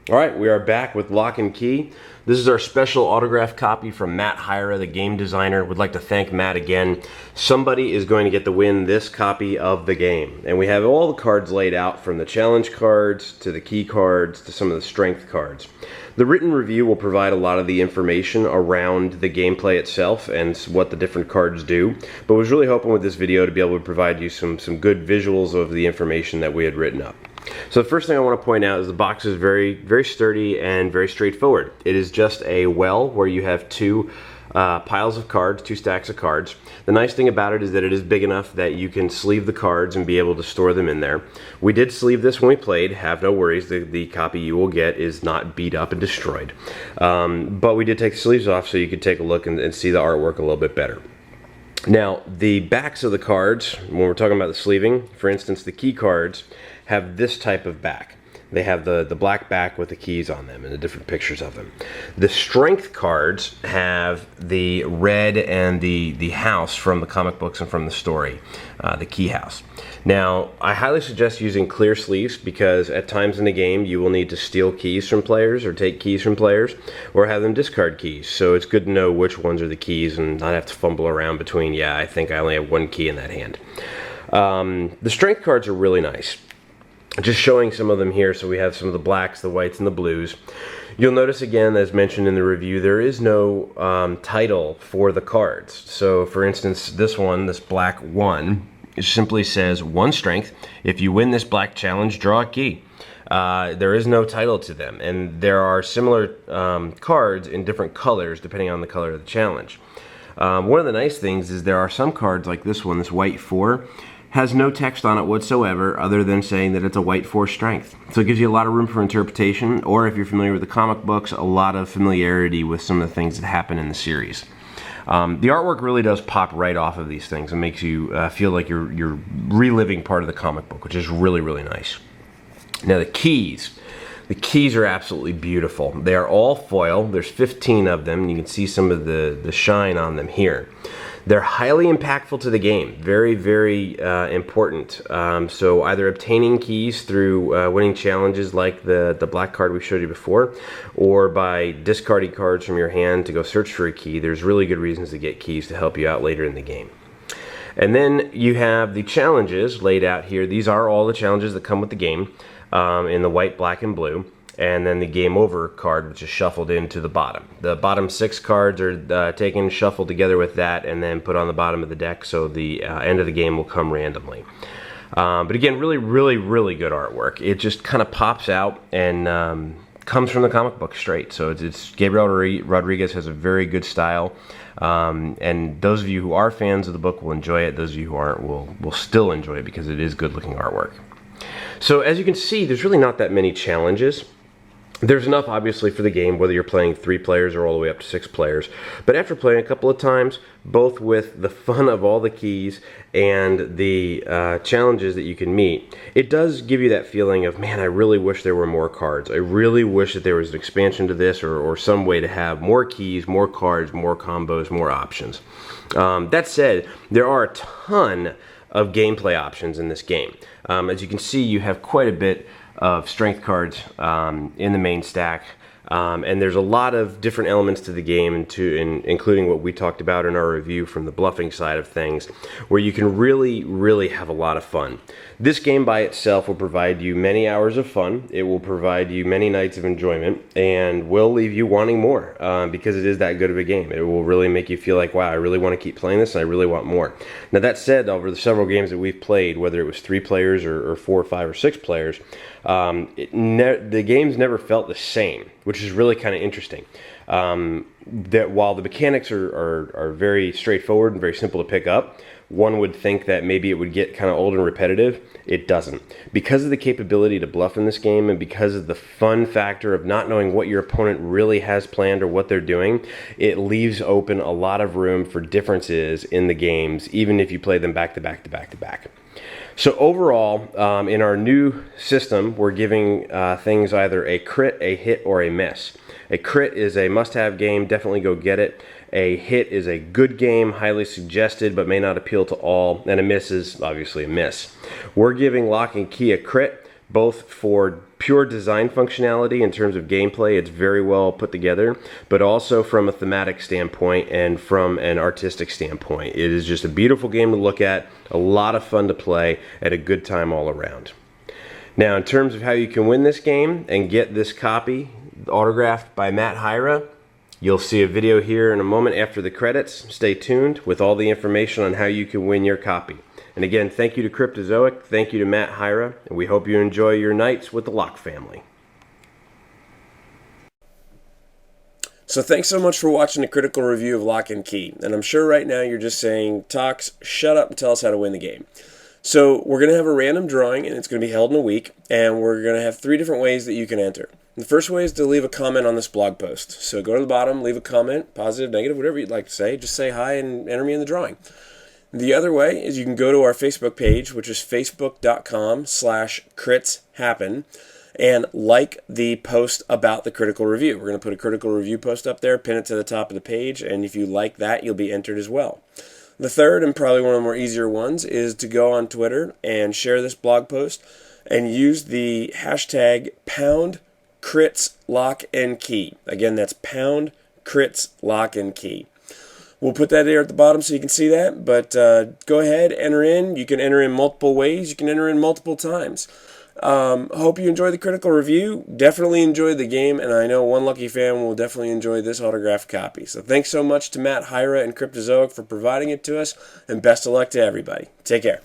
Alright, we are back with Lock and Key. This is our special autographed copy from Matt Hyra, the game designer. Would like to thank Matt again. Somebody is going to get to win this copy of the game. And we have all the cards laid out, from the challenge cards to the key cards to some of the strength cards. The written review will provide a lot of the information around the gameplay itself and what the different cards do. But I was really hoping with this video to be able to provide you some good visuals of the information that we had written up. So the first thing I want to point out is the box is very sturdy and very straightforward. It is just a well where you have two piles of cards, two stacks of cards. The nice thing about it is that it is big enough that you can sleeve the cards and be able to store them in there. We did sleeve this when we played. Have no worries. The copy you will get is not beat up and destroyed. But we did take the sleeves off so you could take a look and see the artwork a little bit better. Now, the backs of the cards, when we're talking about the sleeving, for instance, the key cards have this type of back. They have the black back with the keys on them and the different pictures of them. The strength cards have the red and the house from the comic books and from the story, the key house. Now, I highly suggest using clear sleeves because at times in the game you will need to steal keys from players or take keys from players or have them discard keys. So it's good to know which ones are the keys and not have to fumble around between, yeah, I think I only have one key in that hand. The strength cards are really nice. Just showing some of them here, so we have some of the blacks, the whites, and the blues. You'll notice again, as mentioned in the review, there is no title for the cards. So for instance, this one, this black 1, it simply says 1 strength. If you win this black challenge, draw a key. There is no title to them, and there are similar cards in different colors depending on the color of the challenge. One of the nice things is there are some cards like this one, this white 4, has no text on it whatsoever other than saying that it's a white 4 strength. So it gives you a lot of room for interpretation, or if you're familiar with the comic books, a lot of familiarity with some of the things that happen in the series. The artwork really does pop right off of these things and makes you feel like you're reliving part of the comic book, which is really nice. Now the keys. The keys are absolutely beautiful. They are all foil. There's 15 of them. You can see some of the shine on them here. They're highly impactful to the game, very important. So either obtaining keys through winning challenges like the black card we showed you before, or by discarding cards from your hand to go search for a key, there's really good reasons to get keys to help you out later in the game. And then you have the challenges laid out here. These are all the challenges that come with the game in the white, black, and blue. And then the game over card, which is shuffled into the bottom. The bottom 6 cards are taken, shuffled together with that, and then put on the bottom of the deck, so the end of the game will come randomly. But again, really good artwork. It just kind of pops out and comes from the comic book straight. So it's Gabriel Rodriguez has a very good style. And those of you who are fans of the book will enjoy it. Those of you who aren't will still enjoy it because it is good looking artwork. So as you can see, there's really not that many challenges. There's enough, obviously, for the game, whether you're playing 3 players or all the way up to 6 players. But after playing a couple of times, both with the fun of all the keys and the challenges that you can meet, it does give you that feeling of, man, I really wish there were more cards. I really wish that there was an expansion to this or some way to have more keys, more cards, more combos, more options. That said, there are a ton of gameplay options in this game. As you can see, you have quite a bit of strength cards in the main stack, and there's a lot of different elements to the game, including what we talked about in our review from the bluffing side of things, where you can really have a lot of fun. This game by itself will provide you many hours of fun. It will provide you many nights of enjoyment, and will leave you wanting more because it is that good of a game. It will really make you feel like, wow, I really want to keep playing this and I really want more. Now that said, over the several games that we've played, whether it was 3 players or 4, 5, or 6 players, the games never felt the same, which is really kind of interesting. That while the mechanics are very straightforward and very simple to pick up, one would think that maybe it would get kind of old and repetitive. It doesn't. Because of the capability to bluff in this game and because of the fun factor of not knowing what your opponent really has planned or what they're doing, it leaves open a lot of room for differences in the games, even if you play them back to back to back to back. So overall, in our new system, we're giving things either a crit, a hit, or a miss. A crit is a must-have game, definitely go get it. A hit is a good game, highly suggested, but may not appeal to all. And a miss is obviously a miss. We're giving Locke and Key a crit, both for pure design functionality in terms of gameplay. It's very well put together, but also from a thematic standpoint and from an artistic standpoint. It is just a beautiful game to look at, a lot of fun to play, at a good time all around. Now, in terms of how you can win this game and get this copy autographed by Matt Hyra, you'll see a video here in a moment after the credits. Stay tuned with all the information on how you can win your copy. And again, thank you to Cryptozoic, thank you to Matt Hyra, and we hope you enjoy your nights with the Locke family. So thanks so much for watching the critical review of Locke and Key. And I'm sure right now you're just saying, Tox, shut up and tell us how to win the game. So we're going to have a random drawing, and it's going to be held in a week, and we're going to have 3 different ways that you can enter. The first way is to leave a comment on this blog post. So go to the bottom, leave a comment, positive, negative, whatever you'd like to say. Just say hi and enter me in the drawing. The other way is you can go to our Facebook page, which is facebook.com/critshappen, and like the post about the critical review. We're going to put a critical review post up there, pin it to the top of the page, and if you like that, you'll be entered as well. The third, and probably one of the more easier ones, is to go on Twitter and share this blog post and use the hashtag #CritsLockeandKey. Again, that's #CritsLockeandKey. We'll put that there at the bottom so you can see that, but go ahead, enter in. You can enter in multiple ways. You can enter in multiple times. Hope you enjoy the critical review. Definitely enjoy the game, and I know one lucky fan will definitely enjoy this autographed copy. So thanks so much to Matt Hyra and Cryptozoic for providing it to us, and best of luck to everybody. Take care.